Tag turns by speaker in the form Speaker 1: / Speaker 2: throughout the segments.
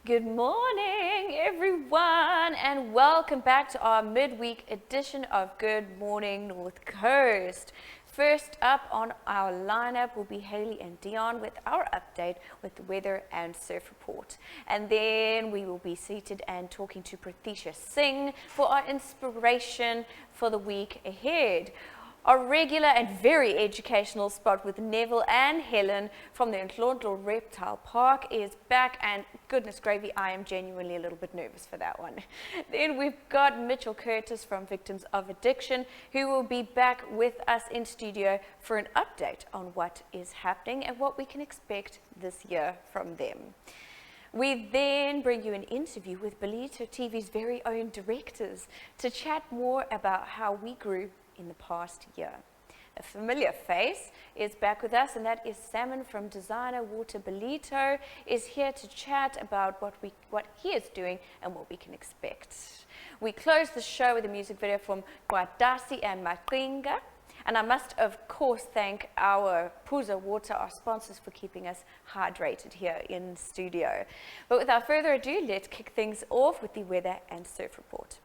Speaker 1: Good morning, everyone, and welcome back to our midweek edition of Good Morning North Coast. First up on our lineup will be Heili and Deon with our update with the weather and surf report. And then we will be seated and talking to Prathisha Singh for our inspiration for the week ahead. Our regular and very educational spot with Neville and Helen from the Ndlondlo Reptile Park is back, and goodness gravy, I am genuinely a little bit nervous for that one. Then we've got Mitchell Curtis from Victims of Addiction, who will be back with us in studio for an update on what is happening and what we can expect this year from them. We then bring you an interview with Ballito TV's very own directors to chat more about how we grew in the past year. A familiar face is back with us, and that is Salmon from Designer Water. Ballito is here to chat about what he is doing and what we can expect. We close the show with a music video from Prathisha and Maqinga, and I must of course thank our Puza Water, our sponsors, for keeping us hydrated here in studio. But without further ado, let's kick things off with the weather and surf report.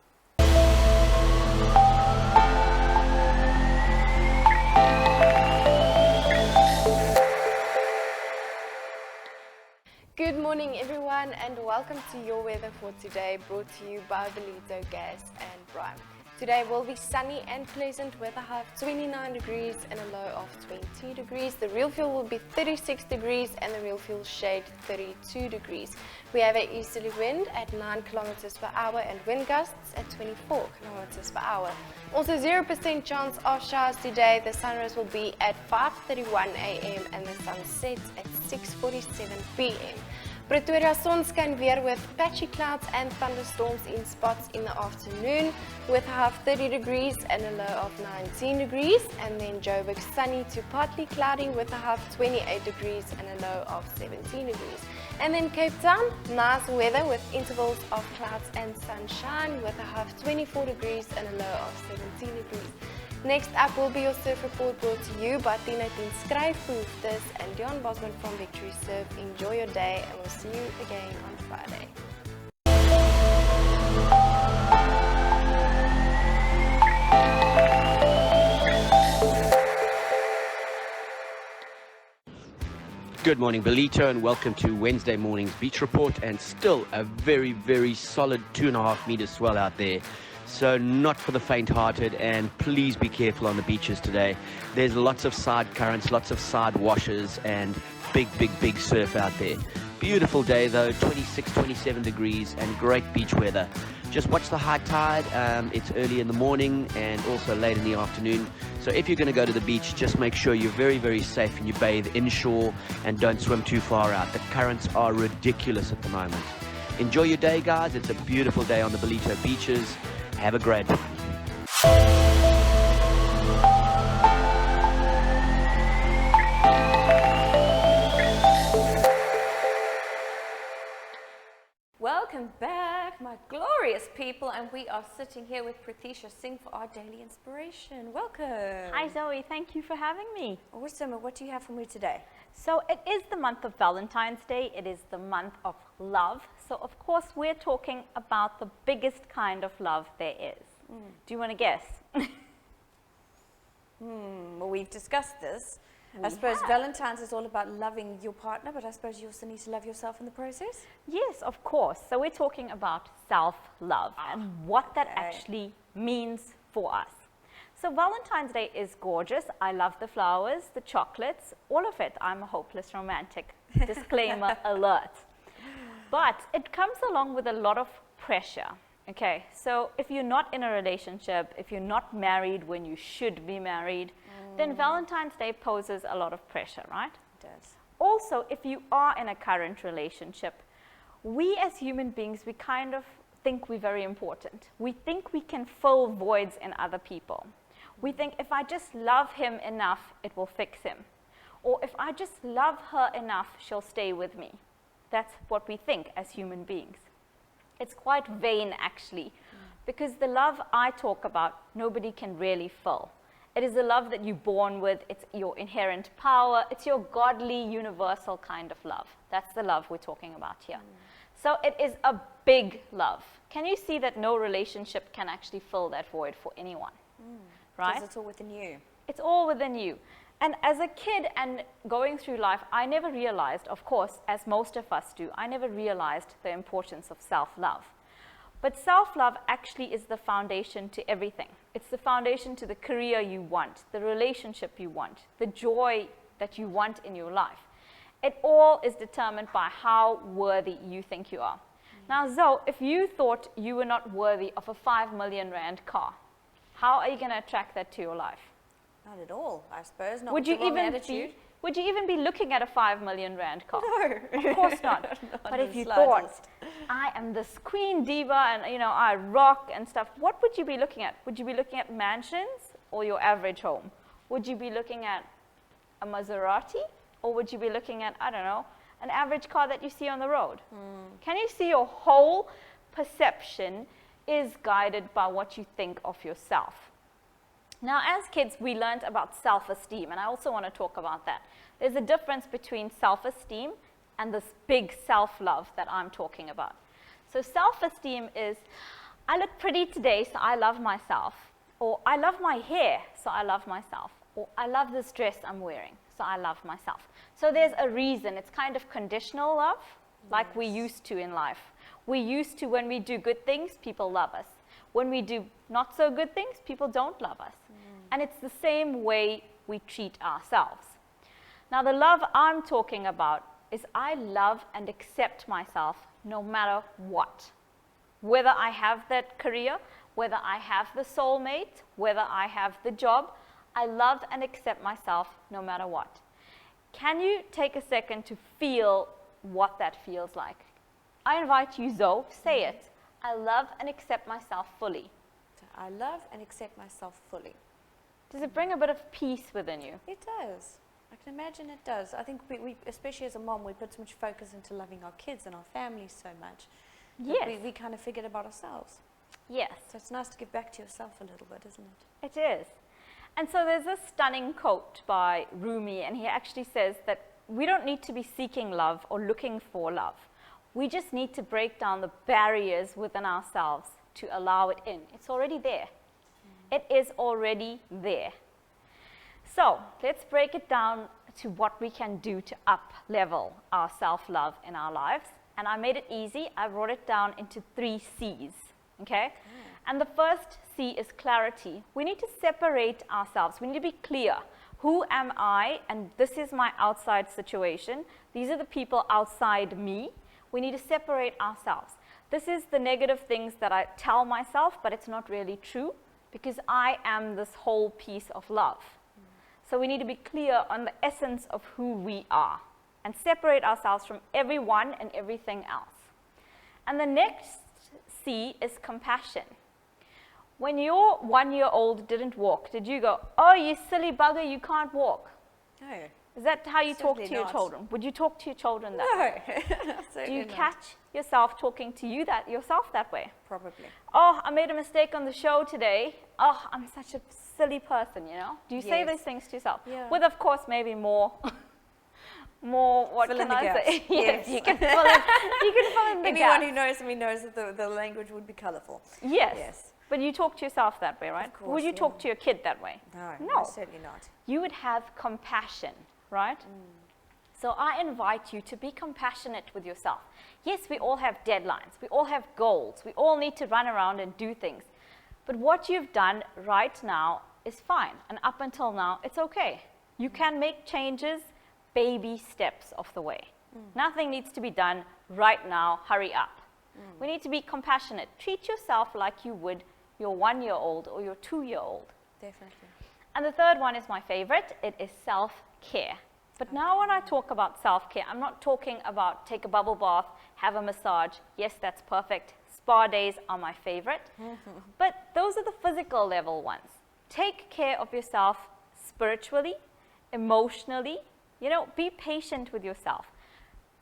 Speaker 2: Good morning everyone, and welcome to your weather for today, brought to you by Ballito Gas and Brine. Today will be sunny and pleasant with a high of 29 degrees and a low of 22 degrees. The real fuel will be 36 degrees and the real fuel shade 32 degrees. We have an easterly wind at 9 kilometers per hour and wind gusts at 24 kilometers per hour. Also 0% chance of showers today. The sunrise will be at 5:31 a.m. and the sun sets at 6:47 p.m. Pretoria sonskyn weer with patchy clouds and thunderstorms in spots in the afternoon with a high of 30 degrees and a low of 19 degrees. And then Joburg sunny to partly cloudy with a high of 28 degrees and a low of 17 degrees. And then Cape Town, nice weather with intervals of clouds and sunshine with a high of 24 degrees and a low of 17 degrees. Next up will be your surf report, brought to you by Tina Skryfhoofdes and Deon from Victory Surf. Enjoy your day, and we'll see you again on Friday.
Speaker 3: Good morning, Ballito, and welcome to Wednesday morning's beach report. And still a very, very solid 2.5 meter swell out there. So not for the faint-hearted, and please be careful on the beaches today. There's lots of side currents, lots of side washes, and big surf out there. Beautiful day though, 26, 27 degrees and great beach weather. Just watch the high tide. It's early in the morning and also late in the afternoon. So if you're going to go to the beach, just make sure you're very, very safe and you bathe inshore and don't swim too far out. The currents are ridiculous at the moment. Enjoy your day, guys. It's a beautiful day on the Ballito beaches. Have a great one.
Speaker 1: Welcome back, my glorious people, and we are sitting here with Prathisha Singh for our daily inspiration. Welcome.
Speaker 4: Hi Zoe, thank you for having me.
Speaker 1: Awesome. What do you have for me today?
Speaker 4: So it is the month of Valentine's Day. It is the month of love. So of course we're talking about the biggest kind of love there is. Do you want to guess?
Speaker 1: Well, we've discussed this. I suppose Valentine's is all about loving your partner, but I suppose you also need to love yourself in the process?
Speaker 4: Yes, of course. So we're talking about self-love and what that actually means for us. So Valentine's Day is gorgeous. I love the flowers, the chocolates, all of it. I'm a hopeless romantic. Disclaimer alert. But it comes along with a lot of pressure. Okay, so if you're not in a relationship, if you're not married when you should be married, then Valentine's Day poses a lot of pressure, right?
Speaker 1: It does.
Speaker 4: Also, if you are in a current relationship, we as human beings, we kind of think we're very important. We think we can fill voids in other people. We think if I just love him enough, it will fix him. Or if I just love her enough, she'll stay with me. That's what we think as human beings. It's quite vain actually, because the love I talk about, nobody can really fill. It is the love that you're born with. It's your inherent power. It's your godly, universal kind of love. That's the love we're talking about here. So it is a big love. Can you see that no relationship can actually fill that void for anyone? Right?
Speaker 1: Because it's all within you.
Speaker 4: It's all within you. And as a kid and going through life, I never realized, of course, as most of us do, I never realized the importance of self-love. But self-love actually is the foundation to everything. It's the foundation to the career you want, the relationship you want, the joy that you want in your life. It all is determined by how worthy you think you are. Now, Zoe, if you thought you were not worthy of a 5 million rand car, how are you going to attract that to your life?
Speaker 1: Not at all, I suppose. Not
Speaker 4: Would
Speaker 1: with
Speaker 4: you
Speaker 1: the wrong
Speaker 4: even
Speaker 1: attitude.
Speaker 4: would you even be looking at a 5 million rand car?
Speaker 1: No.
Speaker 4: Of course not.
Speaker 1: Not
Speaker 4: But
Speaker 1: in
Speaker 4: if
Speaker 1: the
Speaker 4: you
Speaker 1: slightest.
Speaker 4: thought, I am this queen diva and, you know, I rock and stuff, what would you be looking at? Would you be looking at mansions or your average home? Would you be looking at a Maserati? Or would you be looking at, I don't know, an average car that you see on the road? Can you see your whole perception is guided by what you think of yourself? Now, as kids, we learned about self-esteem, and I also want to talk about that. There's a difference between self-esteem and this big self-love that I'm talking about. So self-esteem is, I look pretty today, so I love myself. Or I love my hair, so I love myself. Or I love this dress I'm wearing, so I love myself. So there's a reason. It's kind of conditional love, like we used to in life. We used to, when we do good things, people love us. When we do not so good things, people don't love us. And it's the same way we treat ourselves. Now, the love I'm talking about is I love and accept myself no matter what. Whether I have that career, whether I have the soulmate, whether I have the job, I love and accept myself no matter what. Can you take a second to feel what that feels like? I invite you, Zoe, say it. I love and accept myself fully.
Speaker 1: So I love and accept myself fully.
Speaker 4: Does it bring a bit of peace within you?
Speaker 1: It does. I can imagine it does. I think we especially as a mom, we put so much focus into loving our kids and our families so much.
Speaker 4: Yes.
Speaker 1: We kind of forget about ourselves.
Speaker 4: Yes,
Speaker 1: So it's nice to give back to yourself a little bit, isn't it?
Speaker 4: it is. And so there's this stunning quote by Rumi, and he actually says that we don't need to be seeking love or looking for love. We just need to break down the barriers within ourselves to allow it in. It's already there. It is already there. So let's break it down to what we can do to up-level our self-love in our lives. And I made it easy. I brought it down into 3 C's. Okay? And the first C is clarity. We need to separate ourselves. We need to be clear. Who am I? And this is my outside situation. These are the people outside me. We need to separate ourselves. This is the negative things that I tell myself, but it's not really true because I am this whole piece of love. So we need to be clear on the essence of who we are and separate ourselves from everyone and everything else. And the next C is compassion. When your 1-year-old didn't walk, did you go, oh, you silly bugger, you can't walk?
Speaker 1: No.
Speaker 4: Is that how you talk
Speaker 1: Certainly
Speaker 4: to your
Speaker 1: not.
Speaker 4: children? Would you talk to your children that way?
Speaker 1: No.
Speaker 4: Do
Speaker 1: Certainly
Speaker 4: you
Speaker 1: not.
Speaker 4: catch yourself talking to yourself that way?
Speaker 1: Probably.
Speaker 4: Oh, I made a mistake on the show today. Oh, I'm such a silly person, you know? Do you say
Speaker 1: Yes.
Speaker 4: those things to yourself?
Speaker 1: Yeah.
Speaker 4: With, of course, maybe more, what
Speaker 1: Fill in
Speaker 4: can
Speaker 1: the
Speaker 4: I
Speaker 1: gaps.
Speaker 4: say? Yes,
Speaker 1: Yes.
Speaker 4: you can fill in the
Speaker 1: Anyone
Speaker 4: gaps.
Speaker 1: who knows me knows that the language would be colourful.
Speaker 4: Yes.
Speaker 1: Yes.
Speaker 4: But you talk to yourself that way, right?
Speaker 1: course,
Speaker 4: Would you
Speaker 1: yeah.
Speaker 4: talk to your kid that way?
Speaker 1: No, certainly not.
Speaker 4: You would have compassion, right? So I invite you to be compassionate with yourself. Yes, we all have deadlines. We all have goals. We all need to run around and do things. But what you've done right now is fine. And up until now, it's okay. You can make changes, baby steps of the way. Nothing needs to be done right now. Hurry up. We need to be compassionate. Treat yourself like you would your 1-year-old or your 2-year-old.
Speaker 1: Definitely.
Speaker 4: And the third one is my favorite. It is self-care. But now when I talk about self-care, I'm not talking about take a bubble bath, have a massage. Yes, that's perfect. Spa days are my favorite. But those are the physical level ones. Take care of yourself spiritually, emotionally. You know, be patient with yourself.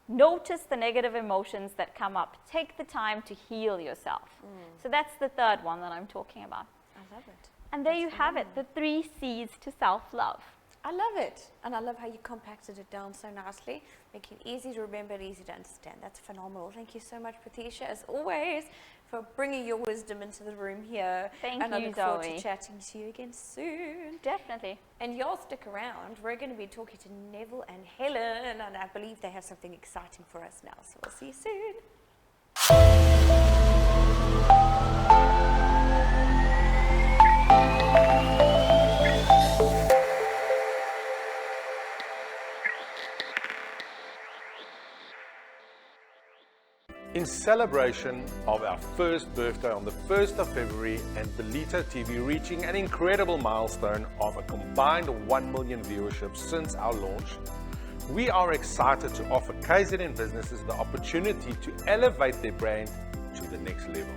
Speaker 4: Notice the negative emotions that come up. Take the time to heal yourself. So that's the third one that I'm talking about.
Speaker 1: I love it.
Speaker 4: And there you have it, the 3 C's to self-love.
Speaker 1: I love it. And I love how you compacted it down so nicely, making it easy to remember and easy to understand. That's phenomenal. Thank you so much, Prathisha, as always, for bringing your wisdom into the room here.
Speaker 4: Thank
Speaker 1: and I
Speaker 4: you,
Speaker 1: look forward
Speaker 4: Zoe.
Speaker 1: to chatting to you again soon.
Speaker 4: Definitely.
Speaker 1: And y'all stick around. We're going to be talking to Neville and Helen, and I believe they have something exciting for us now. So we'll see you soon.
Speaker 5: In celebration of our first birthday on the 1st of February and Ballito TV reaching an incredible milestone of a combined 1 million viewership since our launch, we are excited to offer KZN businesses the opportunity to elevate their brand to the next level.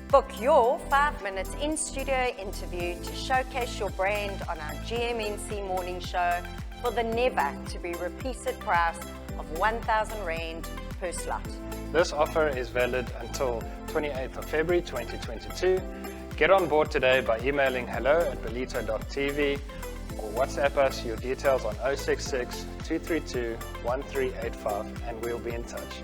Speaker 6: Book your 5-minute in-studio interview to showcase your brand on our GMNC morning show for the never-to-be-repeated price of 1,000 Rand per slot.
Speaker 7: This offer is valid until 28th of February 2022. Get on board today by emailing hello@ballito.tv or WhatsApp us your details on 066 232 1385 and we'll be in touch.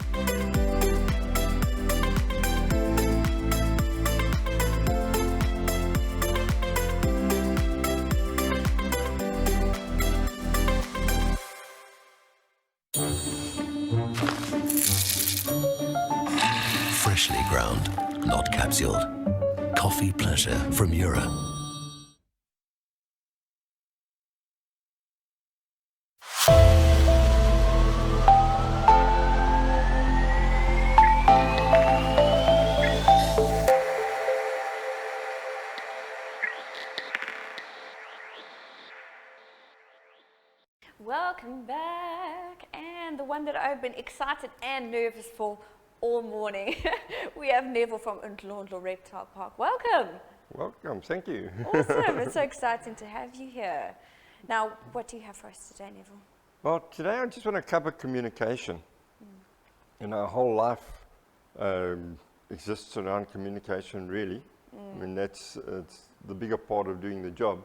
Speaker 8: Freshly ground, not capsuled. Coffee pleasure from Euro.
Speaker 1: Welcome back. And the one that I've been excited and nervous for all morning. We have Neville from Ndlondlo Reptile Park. Welcome.
Speaker 9: Welcome, thank you.
Speaker 1: Awesome. It's so exciting to have you here. Now, what do you have for us today, Neville?
Speaker 9: Well, today I just want to cover communication. And our whole life exists around communication, really. I mean, it's the bigger part of doing the job.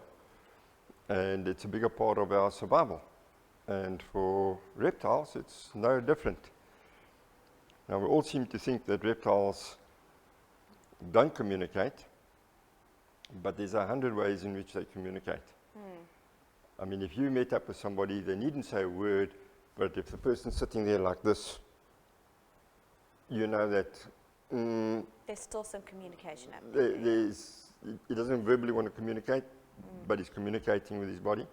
Speaker 9: And it's a bigger part of our survival. And for reptiles, it's no different. Now, we all seem to think that reptiles don't communicate, but there's 100 ways in which they communicate. I mean, if you met up with somebody, they needn't say a word, but if the person's sitting there like this, you know that
Speaker 1: There's still some communication happening.
Speaker 9: he doesn't verbally want to communicate, but he's communicating with his body.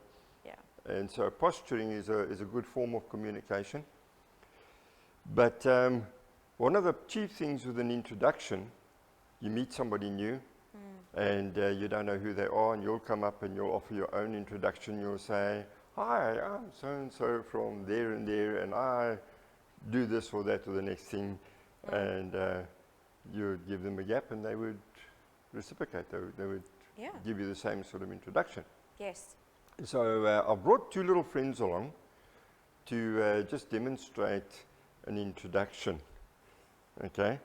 Speaker 1: Yeah.
Speaker 9: And so posturing is a good form of communication. But one of the chief things with an introduction, you meet somebody new, and you don't know who they are, and you'll come up and you'll offer your own introduction. You'll say, "Hi, I'm so-and-so from there and there, and I do this or that or the next thing." And you would give them a gap, and they would reciprocate. They would give you the same sort of introduction.
Speaker 1: Yes.
Speaker 9: So I brought two little friends along to just demonstrate an introduction. Okay.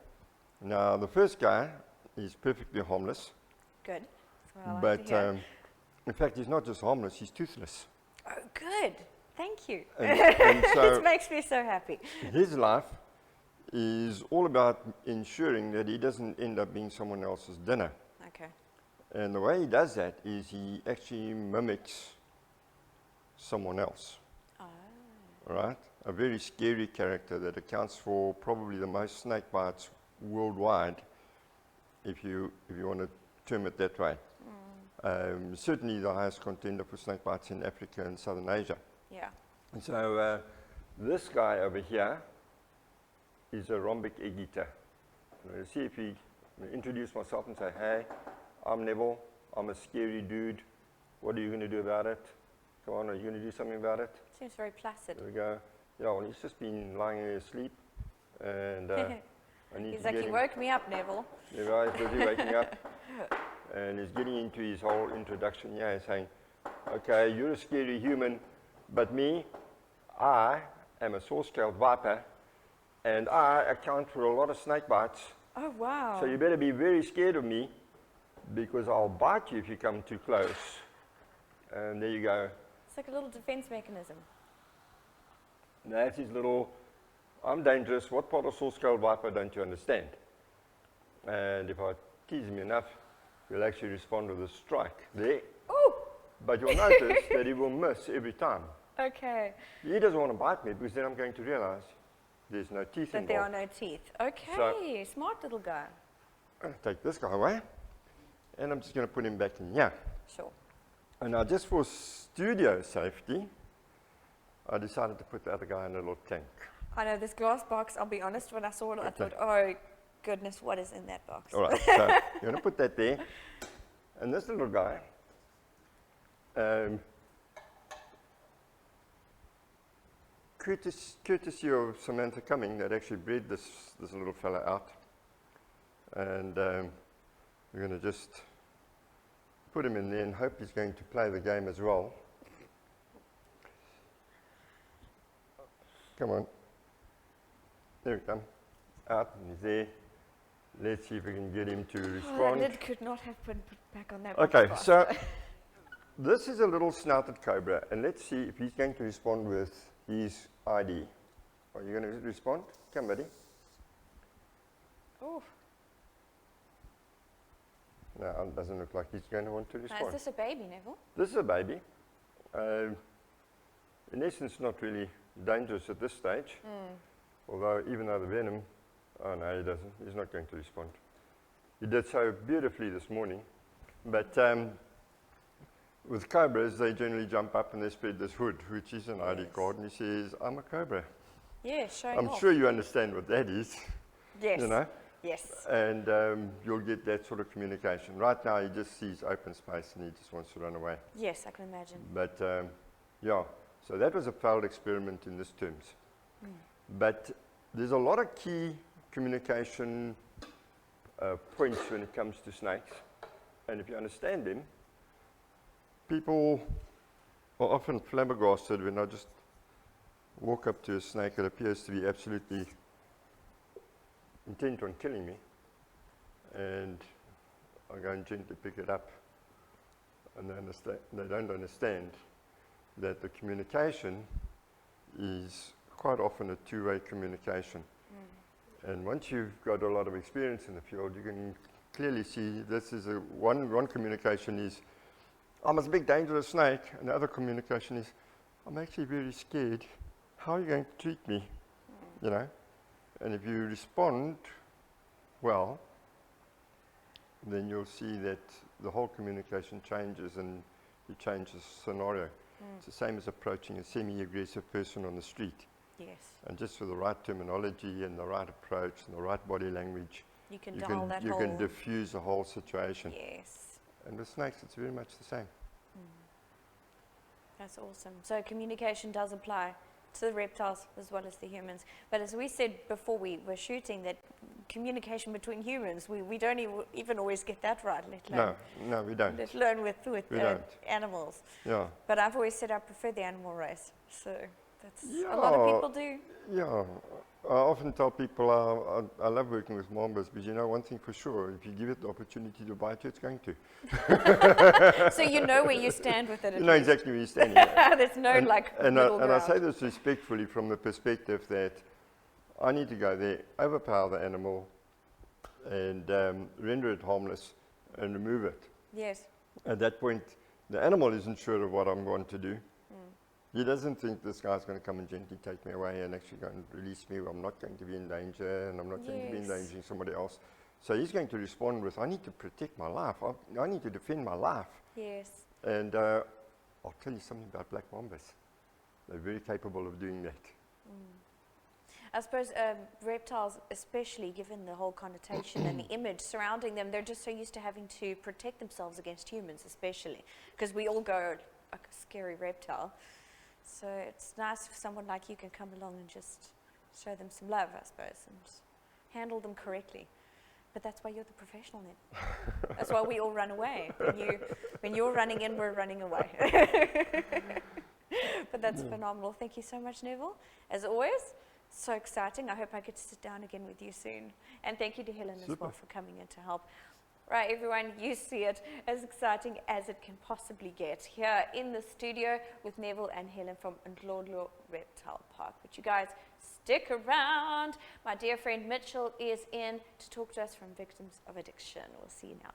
Speaker 9: Now the first guy is perfectly harmless.
Speaker 1: Good. That's what I like
Speaker 9: But
Speaker 1: to hear.
Speaker 9: in fact, he's not just harmless, he's toothless.
Speaker 1: Oh, good. Thank you.
Speaker 9: And so
Speaker 1: This makes me so happy.
Speaker 9: his life is all about ensuring that he doesn't end up being someone else's dinner.
Speaker 1: Okay.
Speaker 9: And the way he does that is he actually mimics someone else. All right? A very scary character that accounts for probably the most snake bites worldwide, if you want to term it that way. Certainly the highest contender for snake bites in Africa and Southern Asia.
Speaker 1: Yeah.
Speaker 9: And so this guy over here is a rhombic egg eater. I'm going to see if he introduce myself and say, "Hey, I'm Neville. I'm a scary dude. What are you going to do about it? Come on, are you going to do something about it?"
Speaker 1: Seems very placid.
Speaker 9: There we go. Yeah, well, he's just been lying there asleep, and I need
Speaker 1: He's
Speaker 9: to
Speaker 1: like,
Speaker 9: get
Speaker 1: "You
Speaker 9: him.
Speaker 1: woke me up, Neville."
Speaker 9: There right, he's busy waking up, and he's getting into his whole introduction. Yeah, he's saying, "Okay, you're a scary human, but me, I am a saw-scaled viper, and I account for a lot of snake bites.
Speaker 1: Oh, wow.
Speaker 9: So you better be very scared of me, because I'll bite you if you come too close." And there you go.
Speaker 1: like a little defense mechanism.
Speaker 9: That's his little, I'm dangerous, what part of saw-scale viper don't you understand? And if I tease him enough, he'll actually respond with a strike there.
Speaker 1: Ooh!
Speaker 9: But you'll notice that he will miss every time.
Speaker 1: Okay.
Speaker 9: He doesn't want to bite me because then I'm going to realize there's no teeth
Speaker 1: That
Speaker 9: involved.
Speaker 1: there are no teeth. Okay, smart little guy.
Speaker 9: I'm going to take this guy away, and I'm just going to put him back in here.
Speaker 1: Sure.
Speaker 9: And now just for studio safety, I decided to put the other guy in a little tank.
Speaker 1: I know this glass box, I'll be honest, when I saw it, I thought, oh goodness, what is in that box?
Speaker 9: All right, so you're going to put that there. And this little guy, courtesy of Samantha Cumming, that actually bred this little fella out. And we're going to just put him in there and hope he's going to play the game as well. Come on. There we come. Out, and he's there. Let's see if we can get him to respond.
Speaker 1: Oh, that lid could not have been put back on that box.
Speaker 9: Okay, so this is a little snouted cobra, and let's see if he's going to respond with his ID. Are you going to respond? Come, buddy.
Speaker 1: Oh.
Speaker 9: No, it doesn't look like he's going to want to respond.
Speaker 1: Is this a baby, Neville?
Speaker 9: This is a baby. In essence, not really dangerous at this stage. Although, even though the venom, oh no, he doesn't. He's not going to respond. He did so beautifully this morning. But with cobras, they generally jump up and they spread this hood, which is an ID card, and he says, I'm a cobra.
Speaker 1: Yeah, showing
Speaker 9: I'm
Speaker 1: off.
Speaker 9: sure you understand what that is.
Speaker 1: Yes.
Speaker 9: You know?
Speaker 1: Yes.
Speaker 9: And you'll get that sort of communication. Right now, he just sees open space and he just wants to run away.
Speaker 1: Yes, I can imagine.
Speaker 9: But yeah, so that was a failed experiment in this terms. But there's a lot of key communication points when it comes to snakes. And if you understand them, people are often flabbergasted when I just walk up to a snake that appears to be absolutely intent on killing me, and I go and gently pick it up, and they don't understand that the communication is quite often a two-way communication. And once you've got a lot of experience in the field, you can clearly see this is one communication is, I'm a big dangerous snake, and the other communication is, I'm actually very scared. How are you going to treat me? You know? And if you respond well, then you'll see that the whole communication changes and you change the scenario. It's the same as approaching a semi-aggressive person on the street.
Speaker 1: Yes.
Speaker 9: And just with the right terminology and the right approach and the right body language,
Speaker 1: You can dial that whole...
Speaker 9: you can diffuse the whole situation.
Speaker 1: Yes.
Speaker 9: And with snakes, it's very much the same.
Speaker 1: That's awesome. So communication does apply to the reptiles as well as the humans. But as we said before we were shooting, that communication between humans, we don't even always get that right, let alone,
Speaker 9: No, we don't.
Speaker 1: let alone with
Speaker 9: We don't.
Speaker 1: animals.
Speaker 9: Yeah.
Speaker 1: But I've always said I prefer the animal race. So that's a lot of people do.
Speaker 9: Yeah. I often tell people I love working with mambas, but you know one thing for sure, if you give it the opportunity to bite you, it's going to.
Speaker 1: So you know where you stand with it.
Speaker 9: You know exactly where you stand.
Speaker 1: There's no middle
Speaker 9: and I say
Speaker 1: ground.
Speaker 9: this respectfully from the perspective that I need to go there, overpower the animal, and render it harmless and remove it.
Speaker 1: Yes.
Speaker 9: At that point, the animal isn't sure of what I'm going to do. He doesn't think this guy's going to come and gently take me away and actually go and release me. I'm not going to be in danger, and I'm not going to be endangering somebody else. So he's going to respond with, I need to protect my life. I need to defend my life.
Speaker 1: Yes.
Speaker 9: And I'll tell you something about black mambas. They're very capable of doing that.
Speaker 1: I suppose reptiles, especially given the whole connotation and the image surrounding them, they're just so used to having to protect themselves against humans, especially. Because we all go, like a scary reptile. So it's nice if someone like you can come along and just show them some love, I suppose, and just handle them correctly. But that's why you're the professional then. That's why we all run away. When you're running in, we're running away. But that's phenomenal. Thank you so much, Neville. As always, so exciting. I hope I get to sit down again with you soon. And thank you to Helen as well for coming in to help. Right, everyone, you see it as exciting as it can possibly get here in the studio with Neville and Helen from Ndlondlo Reptile Park. But you guys, stick around. My dear friend Mitchell is in to talk to us from Victims of Addiction. We'll see you now.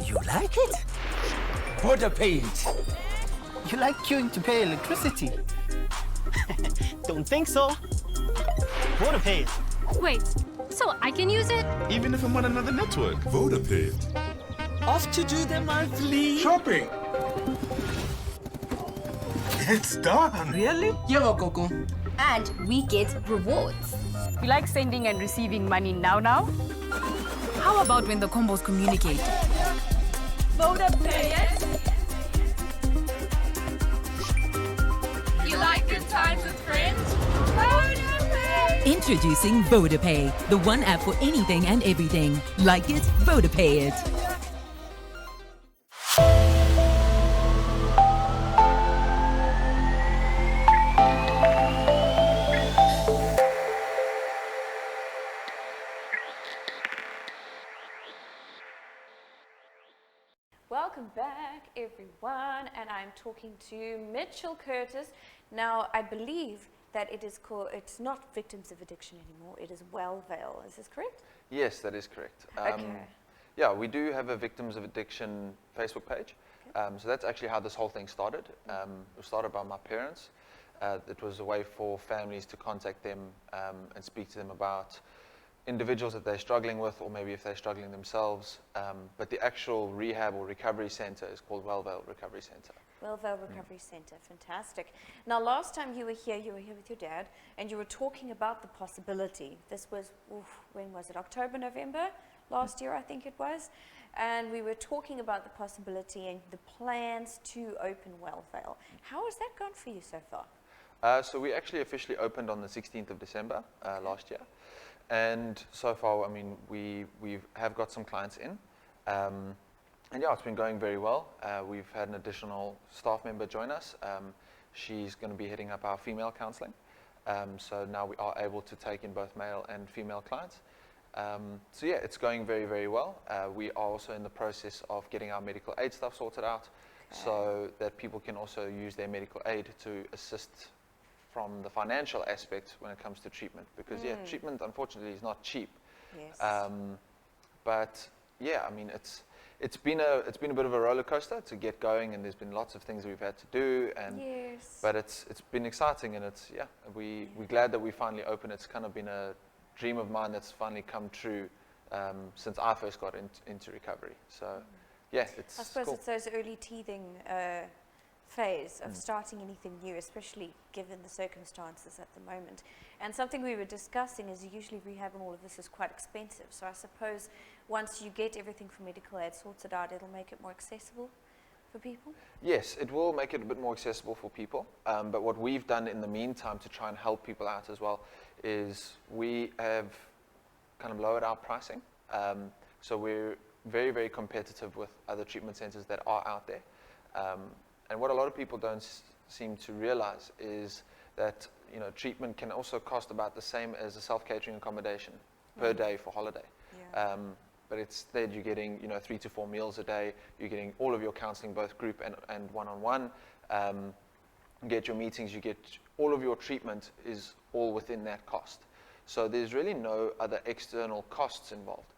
Speaker 10: You like it? Border paid. You like queuing to pay electricity?
Speaker 11: Don't think so. Border paid.
Speaker 12: Wait, so I can use it?
Speaker 13: Even if I'm on another network. Vodapay.
Speaker 10: Off to do the monthly
Speaker 13: Shopping. It's done.
Speaker 10: Really?
Speaker 11: Yeah, Coco.
Speaker 12: And we get rewards.
Speaker 14: You like sending and receiving money now? How about when the combos communicate?
Speaker 12: Vodapay it. You like good times with friends? Vodapay!
Speaker 15: Introducing Vodapay, the one app for anything and everything. Like it, Vodapay it.
Speaker 1: Welcome back, everyone, and I'm talking to Mitchell Curtis. Now, I believe that it is called, it's not Victims of Addiction anymore, it is Wellvale. Is this correct?
Speaker 16: Yes, that is correct.
Speaker 1: Okay.
Speaker 16: Yeah, we do have a Victims of Addiction Facebook page.
Speaker 1: Okay.
Speaker 16: So that's actually how this whole thing started. It was started by my parents. It was a way for families to contact them and speak to them about individuals that they're struggling with, or maybe if they're struggling themselves. But the actual rehab or recovery center is called Wellvale Recovery Center.
Speaker 1: Wellvale Recovery Center, fantastic. Now, last time you were here with your dad, and you were talking about the possibility. This was, when was it? October, November last year, I think it was. And we were talking about the possibility and the plans to open Wellvale. How has that gone for you so far?
Speaker 16: So we actually officially opened on the 16th of December last year. And so far, I mean, we have got some clients in. And yeah, it's been going very well. We've had an additional staff member join us. She's going to be heading up our female counseling. So now we are able to take in both male and female clients. So yeah, it's going very, very well. We are also in the process of getting our medical aid stuff sorted out, so that people can also use their medical aid to assist from the financial aspect when it comes to treatment, because yeah, treatment unfortunately is not cheap.
Speaker 1: Yes.
Speaker 16: But yeah, I mean, it's been a bit of a roller coaster to get going, and there's been lots of things that we've had to do, and
Speaker 1: yes.
Speaker 16: But it's been exciting, and it's we're glad that we finally opened. It's kind of been a dream of mine that's finally come true since I first got into recovery. So yeah, it's
Speaker 1: I suppose
Speaker 16: cool.
Speaker 1: it's those early teething phase of starting anything new, especially given the circumstances at the moment. And something we were discussing is usually rehab and all of this is quite expensive. So I suppose once you get everything from medical aid sorted out, it'll make it more accessible for people?
Speaker 16: Yes, it will make it a bit more accessible for people. But what we've done in the meantime to try and help people out as well is we have kind of lowered our pricing. So we're very, very competitive with other treatment centers that are out there. And what a lot of people don't seem to realize is that treatment can also cost about the same as a self-catering accommodation per day for holiday. But instead you're getting 3 to 4 meals a day. You're getting all of your counseling, both group and one-on-one. You get your meetings. You get all of your treatment is all within that cost. So there's really no other external costs involved.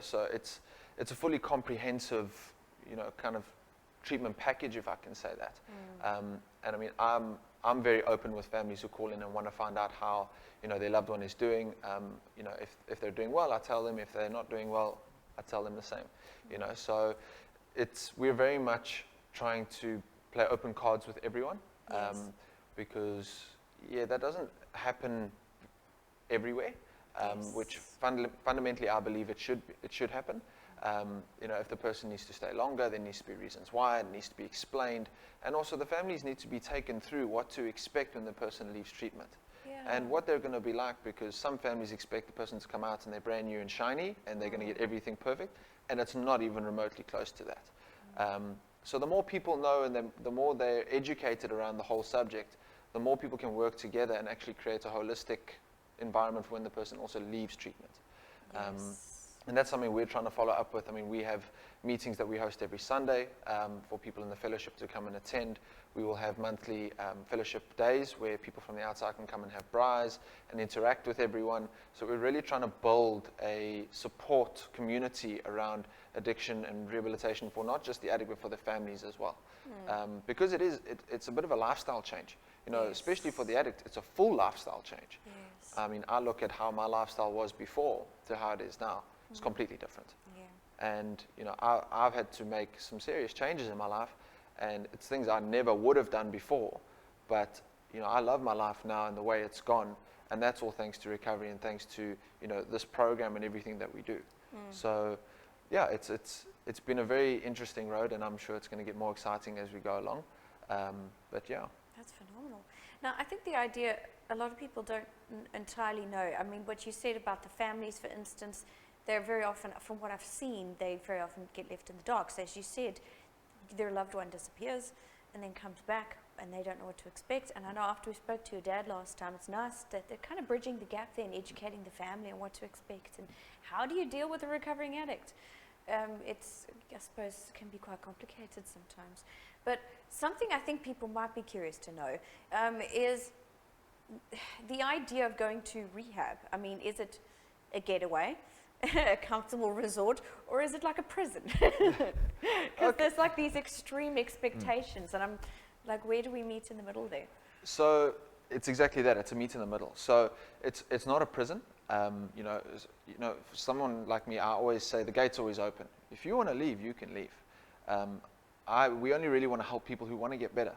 Speaker 16: So it's a fully comprehensive, kind of treatment package, if I can say that. And I mean, I'm very open with families who call in and want to find out how their loved one is doing. If they're doing well, I tell them. If they're not doing well, I tell them the same. So we're very much trying to play open cards with everyone, because that doesn't happen everywhere, which fundamentally I believe it should happen. If the person needs to stay longer, there needs to be reasons why, it needs to be explained, and also the families need to be taken through what to expect when the person leaves treatment, and what they're going to be like, because some families expect the person to come out and they're brand new and shiny and they're going to get everything perfect, and it's not even remotely close to that. So the more people know and the more they're educated around the whole subject, the more people can work together and actually create a holistic environment for when the person also leaves treatment. And that's something we're trying to follow up with. I mean, we have meetings that we host every Sunday for people in the fellowship to come and attend. We will have monthly fellowship days where people from the outside can come and have braais and interact with everyone. So we're really trying to build a support community around addiction and rehabilitation for not just the addict, but for the families as well. Because it's a bit of a lifestyle change. Especially for the addict, it's a full lifestyle change. I mean, I look at how my lifestyle was before to how it is now. It's completely different. And I've had to make some serious changes in my life, and it's things I never would have done before. But I love my life now and the way it's gone, and that's all thanks to recovery and thanks to this program and everything that we do. So it's been a very interesting road, and I'm sure it's going to get more exciting as we go along. But
Speaker 1: that's phenomenal. Now, I think the idea, a lot of people don't entirely know. I mean, what you said about the families, for instance, they're very often, from what I've seen, they very often get left in the dark. So as you said, their loved one disappears and then comes back and they don't know what to expect. And I know after we spoke to your dad last time, it's nice that they're kind of bridging the gap there and educating the family on what to expect and how do you deal with a recovering addict. It's, I suppose, can be quite complicated sometimes. But something I think people might be curious to know is the idea of going to rehab. I mean, is it a getaway, a comfortable resort, or is it like a prison? Because there's like these extreme expectations, and I'm like, where do we meet in the middle there?
Speaker 16: So it's exactly that. It's a meet in the middle. So it's not a prison. For someone like me, I always say the gate's always open. If you want to leave, you can leave. We only really want to help people who want to get better.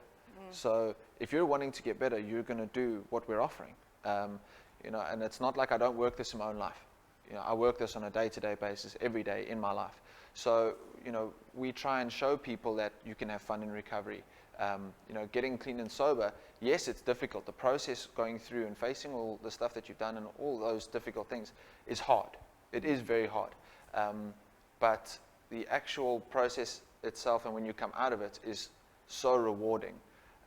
Speaker 16: So if you're wanting to get better, you're going to do what we're offering. And it's not like I don't work this in my own life. I work this on a day-to-day basis every day in my life. So we try and show people that you can have fun in recovery. Getting clean and sober, yes, it's difficult. The process going through and facing all the stuff that you've done and all those difficult things is hard. It is very hard. But the actual process itself and when you come out of it is so rewarding.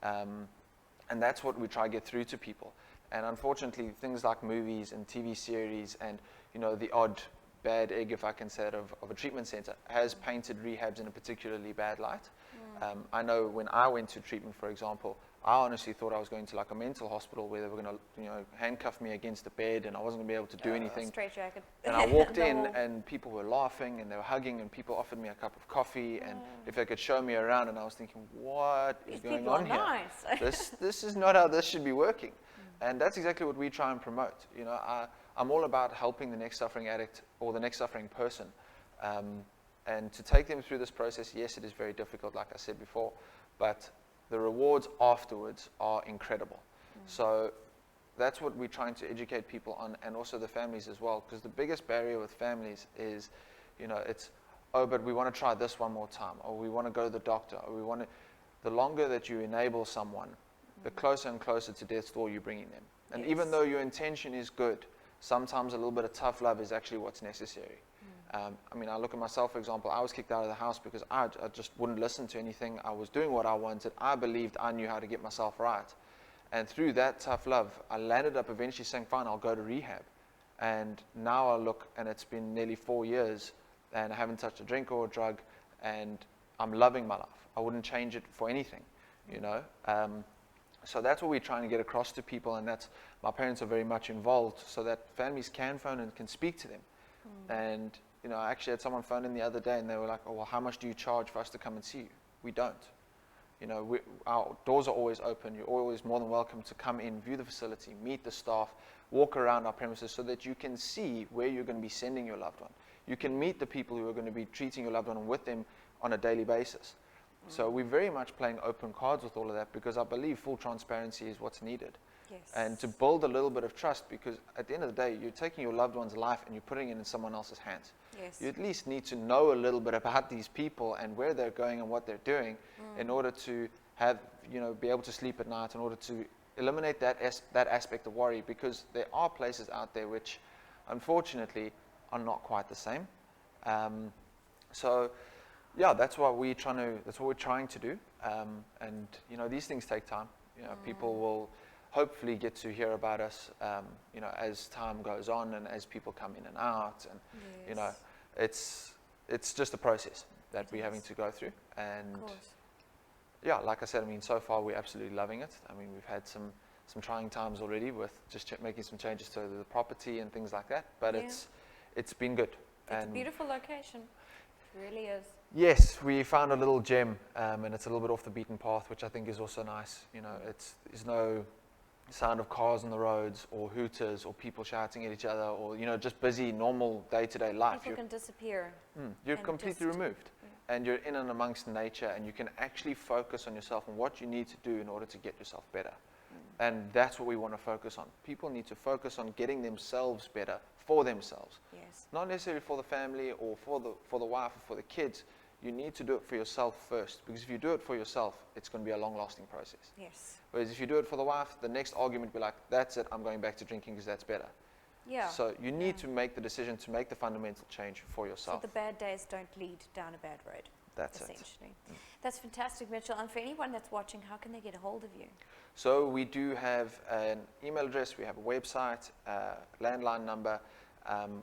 Speaker 16: And that's what we try to get through to people. And unfortunately, things like movies and TV series and, the odd bad egg, if I can say it, of a treatment center has painted rehabs in a particularly bad light. I know when I went to treatment, for example, I honestly thought I was going to like a mental hospital where they were going to, handcuff me against the bed and I wasn't going to be able to do anything.
Speaker 1: Straitjacket.
Speaker 16: And I walked in and people were laughing and they were hugging and people offered me a cup of coffee and if they could show me around, and I was thinking, what is going on here?
Speaker 1: Nice.
Speaker 16: This is not how this should be working. And that's exactly what we try and promote. I'm all about helping the next suffering addict or the next suffering person. And to take them through this process, yes, it is very difficult, like I said before, but the rewards afterwards are incredible. So that's what we're trying to educate people on, and also the families as well, because the biggest barrier with families is, it's, oh, but we want to try this one more time, or we want to go to the doctor, or the longer that you enable someone, the closer and closer to death's door you're bringing them. And even though your intention is good, sometimes a little bit of tough love is actually what's necessary. I mean, I look at myself, for example, I was kicked out of the house because I just wouldn't listen to anything. I was doing what I wanted. I believed I knew how to get myself right. And through that tough love, I landed up eventually saying, fine, I'll go to rehab. And now I look, and it's been nearly 4 years, and I haven't touched a drink or a drug, and I'm loving my life. I wouldn't change it for anything, you know. So that's what we're trying to get across to people, and that's, my parents are very much involved so that families can phone and can speak to them. And, you know, I actually had someone phone in the other day, and they were like, oh, well, how much do you charge for us to come and see you? We don't. You know, our doors are always open. You're always more than welcome to come in, view the facility, meet the staff, walk around our premises so that you can see where you're going to be sending your loved one. You can meet the people who are going to be treating your loved one with them on a daily basis. So we're very much playing open cards with all of that because I believe full transparency is what's needed.
Speaker 1: Yes.
Speaker 16: And to build a little bit of trust, because at the end of the day, you're taking your loved one's life and you're putting it in someone else's hands.
Speaker 1: Yes.
Speaker 16: You at least need to know a little bit about these people and where they're going and what they're doing in order to have, you know, be able to sleep at night, in order to eliminate that aspect of worry, because there are places out there which, unfortunately, are not quite the same. So, yeah, that's what we're trying to do. And you know, these things take time. You know, people will hopefully get to hear about us, you know, as time goes on and as people come in and out, and you know, it's just a process that we're having to go through. And yeah, like I said, I mean, so far we're absolutely loving it. I mean, we've had some trying times already with just making some changes to the property and things like that, but it's been good.
Speaker 1: It's a beautiful location. It really is.
Speaker 16: Yes, we found a little gem, and it's a little bit off the beaten path, which I think is also nice. You know, there's no sound of cars on the roads or hooters or people shouting at each other or, you know, just busy, normal day-to-day life.
Speaker 1: People can disappear.
Speaker 16: You're completely removed. And you're in and amongst nature, and you can actually focus on yourself and what you need to do in order to get yourself better. And that's what we want to focus on. People need to focus on getting themselves better for themselves.
Speaker 1: Yes.
Speaker 16: Not necessarily for the family or for the wife or for the kids. You need to do it for yourself first, because if you do it for yourself, it's going to be a long-lasting process.
Speaker 1: Yes.
Speaker 16: Whereas if you do it for the wife, the next argument will be like, that's it, I'm going back to drinking because that's better.
Speaker 1: Yeah.
Speaker 16: So you need to make the decision to make the fundamental change for yourself.
Speaker 1: So the bad days don't lead down a bad road.
Speaker 16: That's
Speaker 1: essentially. That's fantastic, Mitchell. And for anyone that's watching, how can they get a hold of you?
Speaker 16: So we do have an email address, we have a website, landline number,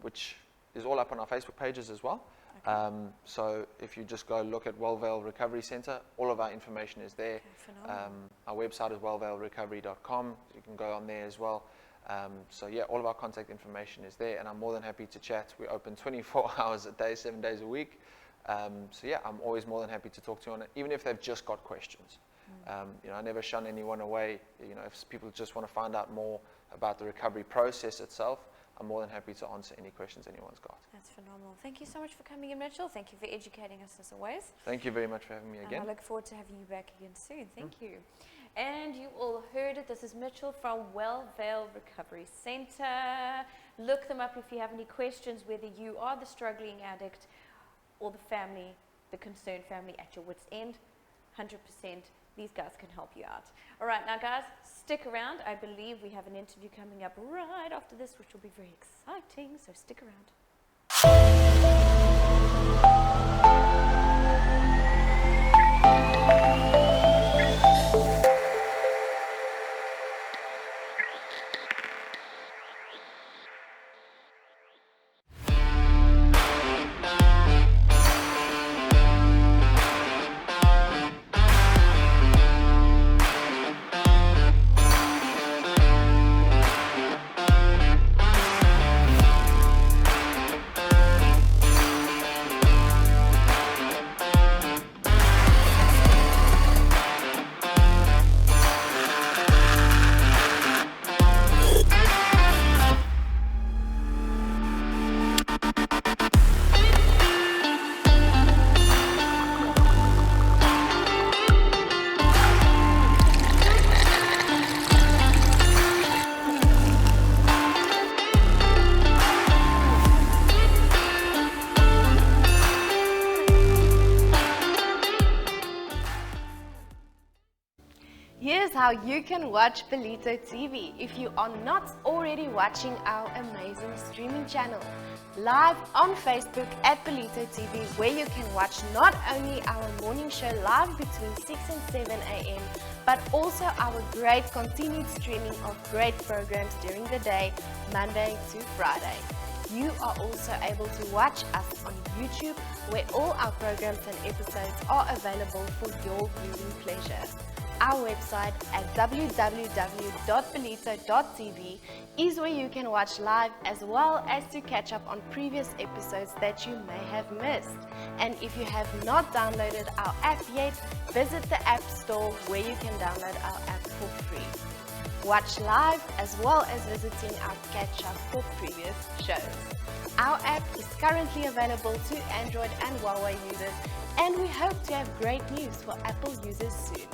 Speaker 16: which is all up on our Facebook pages as well. Okay. So if you just go look at Wellvale Recovery Centre, all of our information is there.
Speaker 1: Okay,
Speaker 16: our website is wellvalerecovery.com. You can go on there as well. So yeah, all of our contact information is there, and I'm more than happy to chat. We're open 24 hours a day, 7 days a week. So yeah, I'm always more than happy to talk to you on it, even if they've just got questions. You know, I never shun anyone away. You know, if people just want to find out more about the recovery process itself, I'm more than happy to answer any questions anyone's got.
Speaker 1: That's phenomenal. Thank you so much for coming in, Mitchell. Thank you for educating us as always.
Speaker 16: Thank you very much for having me again.
Speaker 1: I look forward to having you back again soon. Thank you. And you all heard it. This is Mitchell from Wellvale Recovery Centre. Look them up if you have any questions, whether you are the struggling addict or the family, the concerned family at your wit's end. 100%. These guys can help you out. All right, now guys, stick around. I believe we have an interview coming up right after this, which will be very exciting, so stick around.
Speaker 2: how you can watch Ballito TV if you are not already watching our amazing streaming channel. Live on Facebook at Ballito TV, where you can watch not only our morning show live between 6 and 7 a.m. but also our great continued streaming of great programs during the day, Monday to Friday. You are also able to watch us on YouTube, where all our programs and episodes are available for your viewing pleasure. Our website at www.ballito.tv is where you can watch live as well as to catch up on previous episodes that you may have missed. And if you have not downloaded our app yet, visit the App Store where you can download our app for free. Watch live as well as visiting our catch-up for previous shows. Our app is currently available to Android and Huawei users, and we hope to have great news for Apple users soon.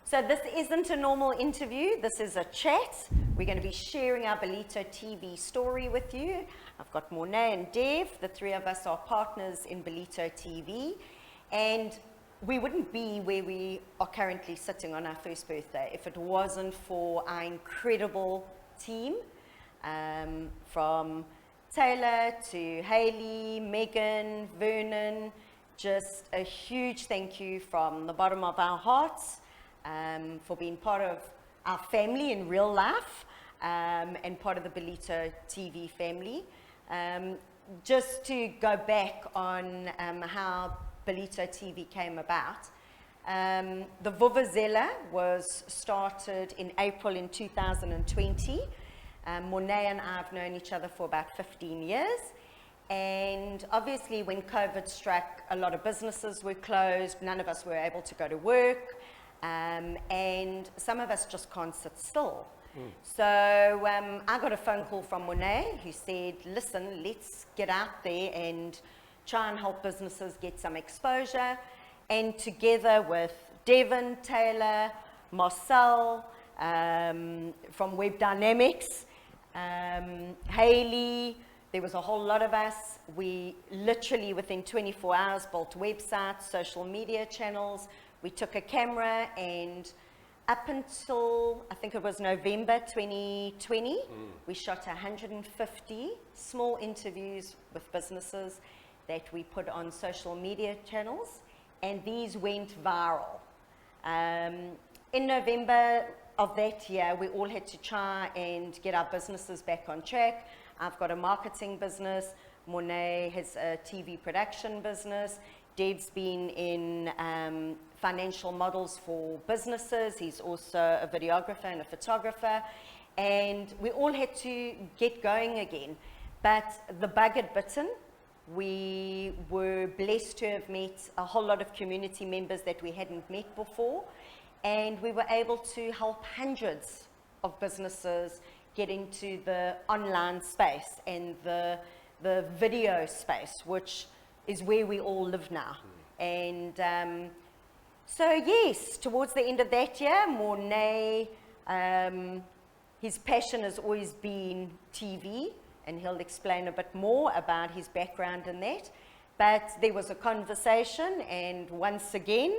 Speaker 6: So this isn't a normal interview, this is a chat. We're going to be sharing our Ballito TV story with you. I've got Mornay and Dev, the three of us are partners in Ballito TV. And we wouldn't be where we are currently sitting on our first birthday if it wasn't for our incredible team, from Taylor to Heili, Megan, Vernon. Just a huge thank you from the bottom of our hearts. For being part of our family in real life, and part of the Ballito TV family. Just to go back on how Ballito TV came about, the Vuvuzela was started in April in 2020. Mornay and I have known each other for about 15 years. And obviously when COVID struck, a lot of businesses were closed, none of us were able to go to work. And some of us just can't sit still. So I got a phone call from Mornay who said, listen, let's get out there and try and help businesses get some exposure. And together with Devon, Taylor, Marcel from Web Dynamics, Heili, there was a whole lot of us. We literally within 24 hours built websites, social media channels. We took a camera, and up until, I think it was November 2020, we shot 150 small interviews with businesses that we put on social media channels, and these went viral. In November of that year, we all had to try and get our businesses back on track. I've got a marketing business. Mornay has a TV production business. Dev's been in financial models for businesses. He's also a videographer and a photographer. And we all had to get going again. But the bug had bitten. We were blessed to have met a whole lot of community members that we hadn't met before. And we were able to help hundreds of businesses get into the online space and the video space, which is where we all live now. And so yes, towards the end of that year, Mornay, his passion has always been TV, and he'll explain a bit more about his background in that. But there was a conversation, and once again,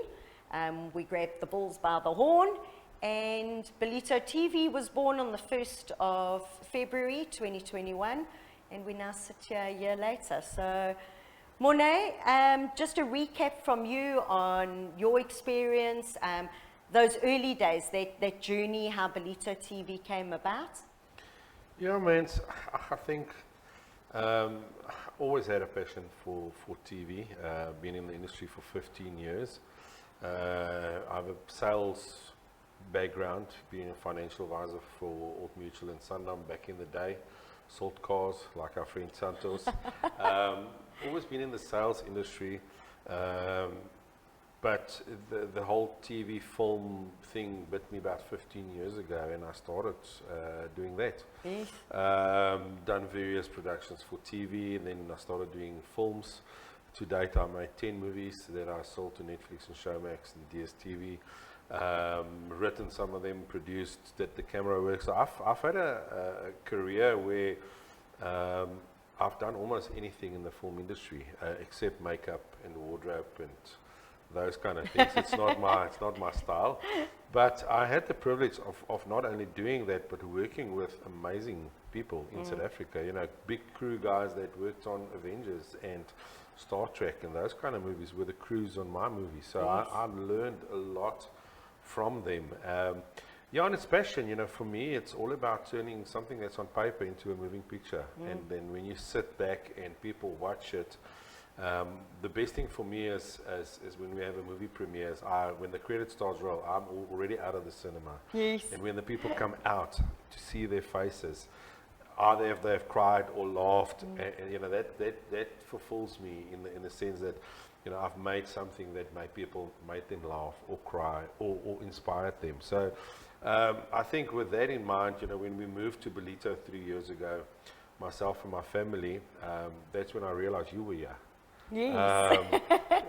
Speaker 6: we grabbed the bulls by the horn, and Ballito TV was born on the 1st of February 2021, and we now sit here a year later. So Mornay, just a recap from you on your experience, those early days, that journey, how Ballito TV came about.
Speaker 5: Yeah, man, I think always had a passion for TV, been in the industry for 15 years. I have a sales background, being a financial advisor for Old Mutual and Sundown back in the day, sold cars like our friend Santos. Always been in the sales industry, but the whole TV film thing bit me about 15 years ago, and I started doing that.
Speaker 6: Yes.
Speaker 5: Done various productions for TV, and then I started doing films. To date, I made 10 movies that I sold to Netflix and Showmax and DSTV. Written some of them, produced, did the camera work. So I've had a career where I've done almost anything in the film industry except makeup and wardrobe and those kind of things. It's not my style. But I had the privilege of not only doing that, but working with amazing people in South Africa. You know, big crew guys that worked on Avengers and Star Trek and those kind of movies were the crews on my movie. So I learned a lot from them. Yeah, and it's passion, you know, for me, it's all about turning something that's on paper into a moving picture. And then when you sit back and people watch it, the best thing for me is when we have a movie premiere, when the credit starts roll, I'm already out of the cinema.
Speaker 6: Yes.
Speaker 5: And when the people come out to see their faces, either if they've cried or laughed, and you know, that fulfills me in the sense that, you know, I've made something that made them laugh or cry or inspired them. So I think with that in mind, you know, when we moved to Ballito 3 years ago, myself and my family, that's when I realized you were here.
Speaker 6: Yes.
Speaker 5: I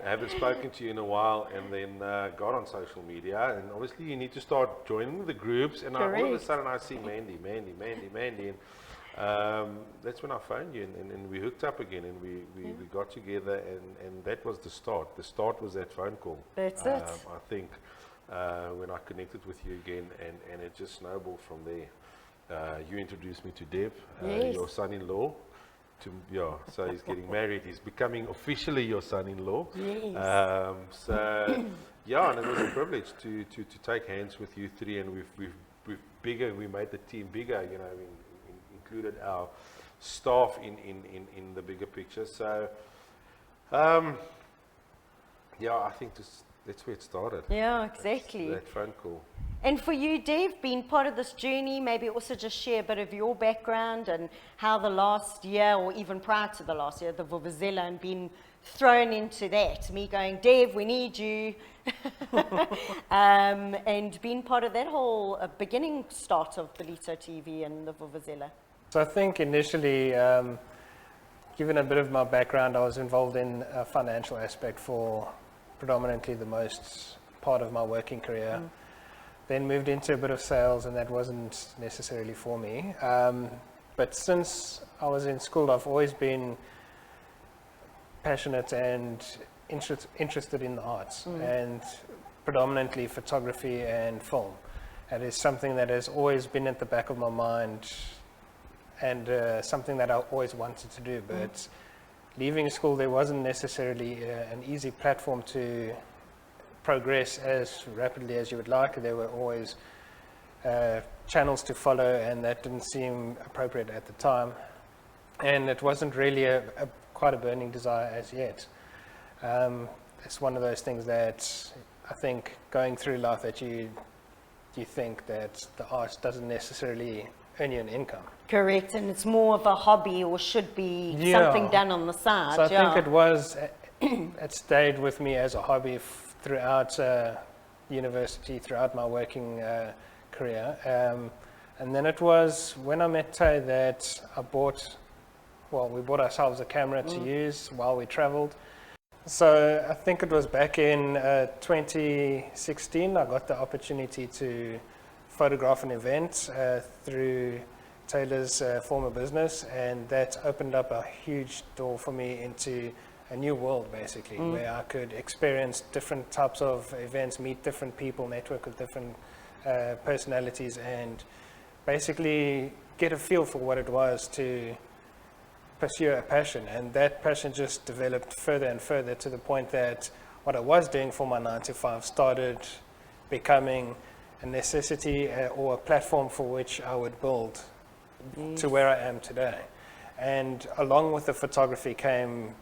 Speaker 5: haven't spoken to you in a while, and then got on social media, and obviously you need to start joining the groups, and all of a sudden I see Mandy, and that's when I found you, and we hooked up again, and we got together, and that was the start. The start was that phone call.
Speaker 6: That's it.
Speaker 5: I think when I connected with you again, and it just snowballed from there. You introduced me to Dev, your son-in-law. So he's getting married. He's becoming officially your son-in-law.
Speaker 6: Yes.
Speaker 5: So yeah, and it was a privilege to take hands with you three, and we made the team bigger. You know, we included our staff in the bigger picture. So yeah, I think that's where it started.
Speaker 6: Yeah, exactly.
Speaker 5: That phone call.
Speaker 6: And for you, Dev, being part of this journey, maybe also just share a bit of your background and how the last year, or even prior to the last year, the Vuvuzela, and being thrown into that. Me going, Dev, we need you. And being part of that whole beginning start of Ballito TV and the Vuvuzela.
Speaker 7: So I think initially, given a bit of my background, I was involved in a financial aspect for predominantly the most part of my working career. Then moved into a bit of sales, and that wasn't necessarily for me. But since I was in school, I've always been passionate and interested in the arts, and predominantly photography and film. It is something that has always been at the back of my mind, and something that I always wanted to do. But leaving school, there wasn't necessarily an easy platform to progress as rapidly as you would like. There were always channels to follow, and that didn't seem appropriate at the time. And it wasn't really quite a burning desire as yet. It's one of those things that I think going through life that you think that the arts doesn't necessarily earn you an income.
Speaker 6: Correct, and it's more of a hobby, or should be something done on the side.
Speaker 7: So I think it was, it stayed with me as a hobby throughout university, throughout my working career. And then it was when I met Tay that we bought ourselves a camera to use while we traveled. So I think it was back in 2016, I got the opportunity to photograph an event through Taylor's former business, and that opened up a huge door for me into a new world, basically, where I could experience different types of events, meet different people, network with different personalities, and basically get a feel for what it was to pursue a passion. And that passion just developed further and further, to the point that what I was doing for my 9 to 5 started becoming a necessity or a platform for which I would build to where I am today. And along with the photography came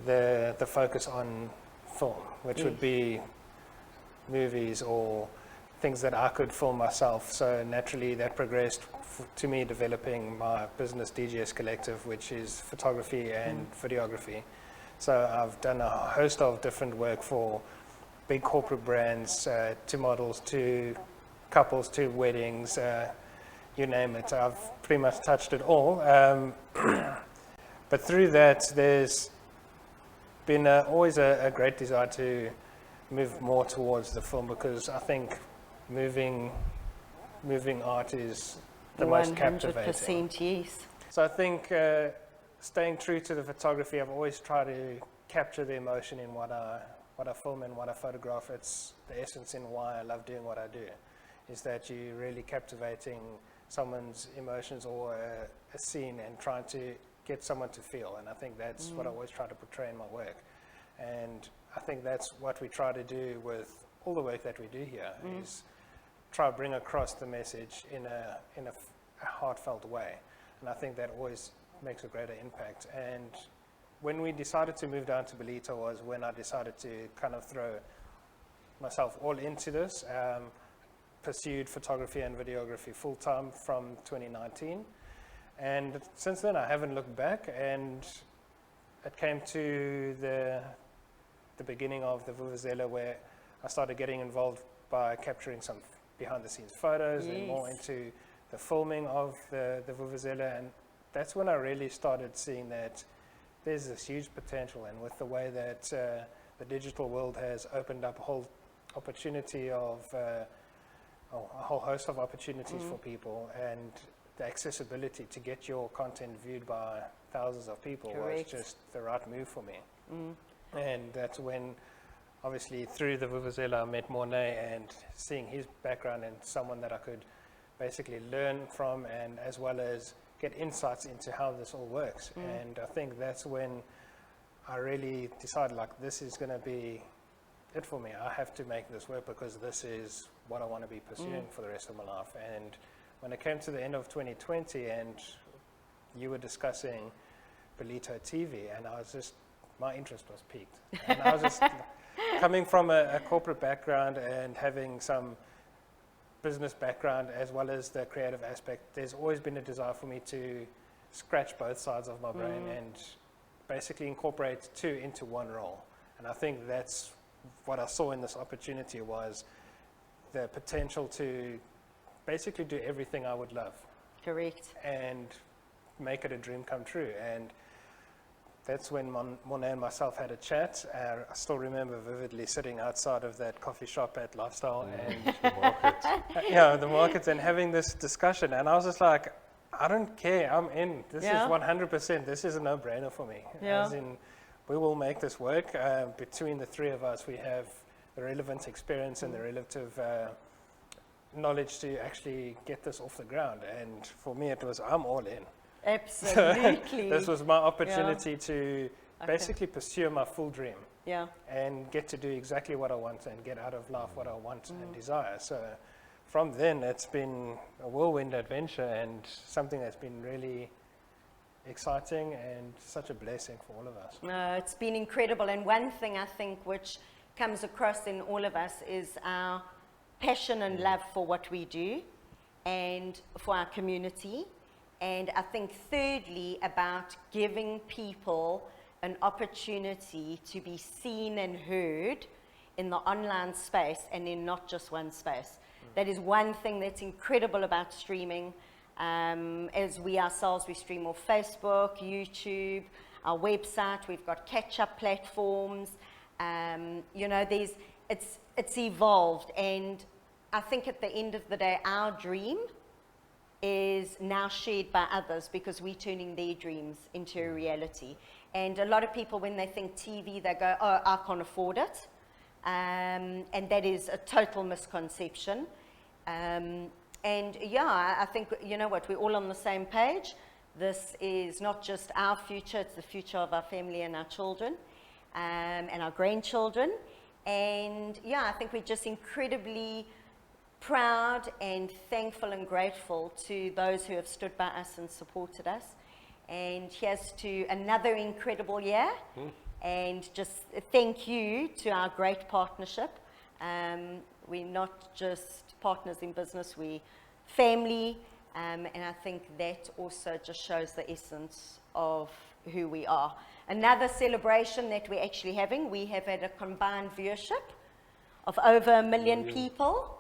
Speaker 7: the focus on film, which would be movies or things that I could film myself. So naturally that progressed to me developing my business, DGS Collective, which is photography and videography. So I've done a host of different work for
Speaker 17: big corporate brands, to models, to couples, to weddings, you name it. I've pretty much touched it all. But through that, there's been always a great desire to move more towards the film, because I think moving art is the most captivating.
Speaker 6: 100%, yes.
Speaker 17: So I think staying true to the photography, I've always tried to capture the emotion in what I film and what I photograph. It's the essence in why I love doing what I do, is that you're really captivating someone's emotions or a scene and trying to get someone to feel. And I think that's what I always try to portray in my work. And I think that's what we try to do with all the work that we do here, is try to bring across the message in a heartfelt way. And I think that always makes a greater impact. And when we decided to move down to Ballito was when I decided to kind of throw myself all into this. Pursued photography and videography full-time from 2019. And since then I haven't looked back, and it came to the beginning of the Vuvuzela, where I started getting involved by capturing some behind-the-scenes photos and more into the filming of the Vuvuzela, and that's when I really started seeing that there's this huge potential. And with the way that the digital world has opened up a whole opportunity of a whole host of opportunities for people, and the accessibility to get your content viewed by thousands of people was just the right move for me. And that's when, obviously, through the Vuvuzela, I met Mornay, and seeing his background and someone that I could basically learn from, and as well as get insights into how this all works. And I think that's when I really decided, like, this is going to be it for me. I have to make this work, because this is what I want to be pursuing for the rest of my life. And when it came to the end of 2020 and you were discussing Ballito TV, and I was just, my interest was piqued. And I was just coming from a corporate background and having some business background as well as the creative aspect, there's always been a desire for me to scratch both sides of my brain and basically incorporate two into one role. And I think that's what I saw in this opportunity, was the potential to basically do everything I would love.
Speaker 6: Correct.
Speaker 17: And make it a dream come true. And that's when Monet and myself had a chat. I still remember vividly sitting outside of that coffee shop at Lifestyle and
Speaker 5: the market.
Speaker 17: The markets, and having this discussion. And I was just like, I don't care, I'm in. This is 100%, this is a no-brainer for me. As in, we will make this work. Between the three of us, we have the relevant experience and the relative knowledge to actually get this off the ground. And for me, it was, I'm all in.
Speaker 6: Absolutely.
Speaker 17: This was my opportunity to basically pursue my full dream.
Speaker 6: Yeah.
Speaker 17: And get to do exactly what I want and get out of life what I want and desire. So from then, it's been a whirlwind adventure and something that's been really exciting and such a blessing for all of us.
Speaker 6: No, it's been incredible. And one thing I think which comes across in all of us is our passion and love for what we do and for our community. And I think thirdly, about giving people an opportunity to be seen and heard in the online space and in not just one space. That is one thing that's incredible about streaming. As we ourselves, we stream off Facebook, YouTube, our website, we've got catch-up platforms. You know, it's evolved, and I think at the end of the day, our dream is now shared by others because we're turning their dreams into a reality. And a lot of people, when they think TV, they go, oh, I can't afford it. And that is a total misconception. And yeah, I think, you know what, we're all on the same page. This is not just our future, it's the future of our family and our children and our grandchildren. And yeah, I think we're just incredibly proud and thankful and grateful to those who have stood by us and supported us. And here's to another incredible year. And just thank you to our great partnership. We're not just partners in business, we're family. And I think that also just shows the essence of who we are. Another celebration that we're actually having, we have had a combined viewership of over 1 million people,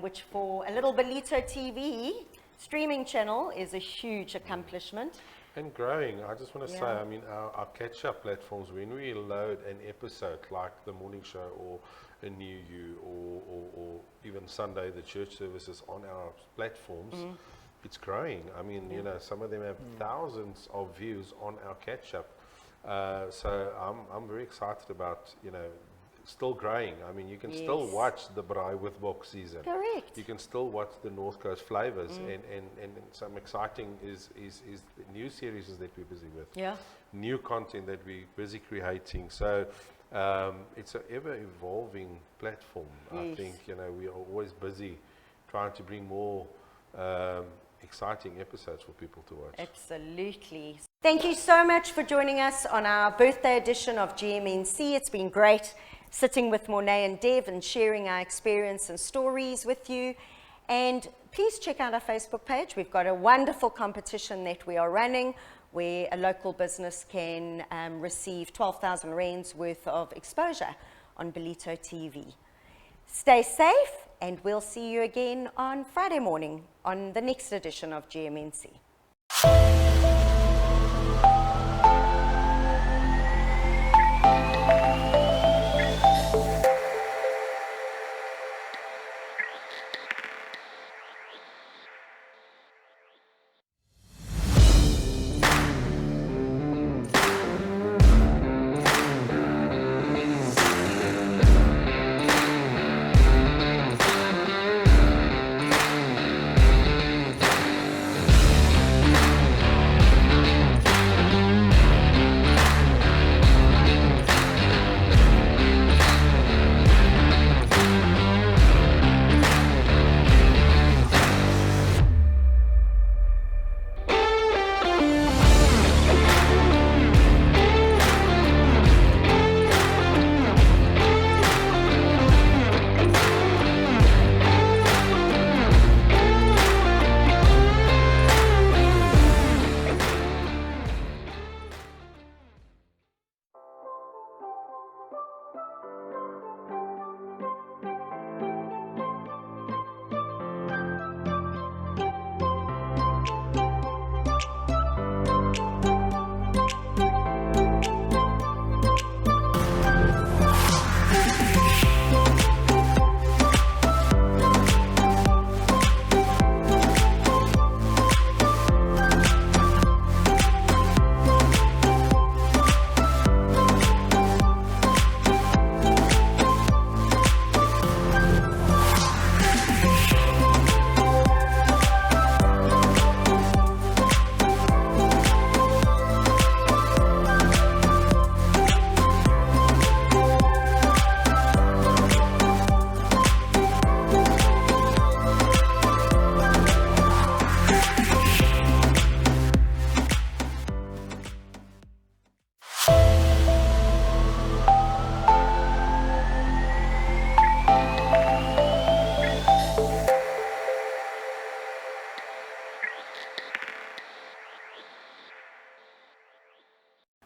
Speaker 6: which for a little Ballito TV streaming channel is a huge accomplishment.
Speaker 5: And growing. I just want to say,
Speaker 6: Yeah.
Speaker 5: I mean, our catch-up platforms, when we load an episode like the morning show or a New You or even Sunday, the church services on our platforms, it's growing. I mean, you know, some of them have thousands of views on our catch-up. So I'm very excited about, you know, still growing. I mean, you can still watch the Braai with Bok season.
Speaker 6: Correct.
Speaker 5: You can still watch the North Coast flavors, and some exciting is the new series that we're busy with.
Speaker 6: Yeah.
Speaker 5: New content that we're busy creating. So it's an ever-evolving platform. I think, you know, we are always busy trying to bring more exciting episodes for people to watch.
Speaker 6: Absolutely. Thank you so much for joining us on our birthday edition of GMNC. It's been great sitting with Mornay and Dev and sharing our experience and stories with you. And please check out our Facebook page. We've got a wonderful competition that we are running where a local business can receive 12,000 rands worth of exposure on Ballito TV. Stay safe, and we'll see you again on Friday morning on the next edition of GMNC.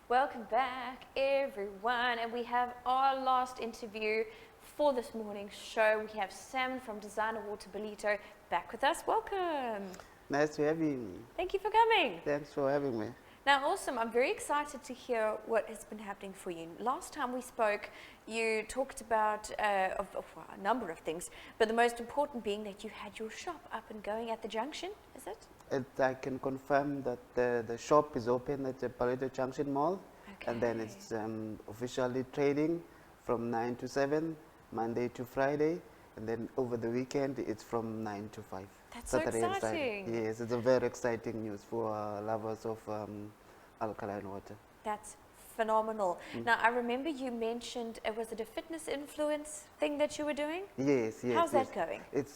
Speaker 6: Welcome back, everyone, and we have our last interview for this morning's show. We have Salmon from Designer Water Ballito back with us. Welcome.
Speaker 18: Nice to have you.
Speaker 6: Thank you for coming.
Speaker 18: Thanks for having me.
Speaker 6: Now, awesome. I'm very excited to hear what has been happening for you. Last time we spoke, you talked about a number of things, but the most important being that you had your shop up and going at the junction, is it?
Speaker 18: I can confirm that the shop is open at the Ballito Junction Mall, and then it's officially trading from 9 to 7, Monday to Friday, and then over the weekend it's from 9 to 5.
Speaker 6: That's
Speaker 18: Saturday
Speaker 6: so
Speaker 18: and
Speaker 6: exciting.
Speaker 18: Sunday. Yes, it's a very exciting news for lovers of alkaline water.
Speaker 6: That's phenomenal. Now, I remember you mentioned, was it a fitness influence thing that you were doing?
Speaker 18: Yes, yes.
Speaker 6: How's that going?
Speaker 18: It's